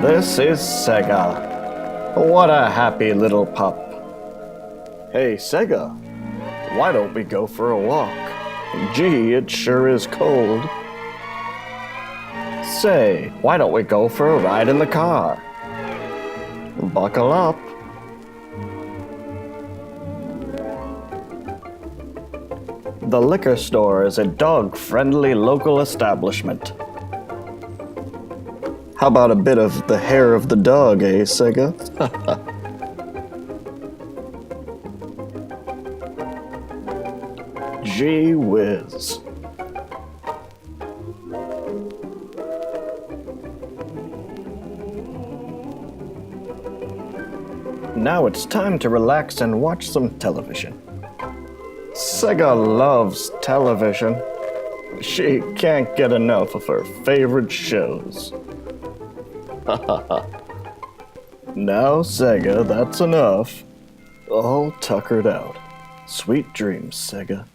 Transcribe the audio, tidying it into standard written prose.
This is Sega. What a happy little pup. Hey, Sega, why don't we go for a walk? Gee, it sure is cold. Say, why don't we go for a ride in the car? Buckle up. The liquor store is a dog-friendly local establishment. How about a bit of the hair of the dog, eh, Sega? Gee whiz. Now it's time to relax and watch some television. Sega loves television. She can't get enough of her favorite shows. Now, Sega, that's enough. All tuckered out. Sweet dreams, Sega.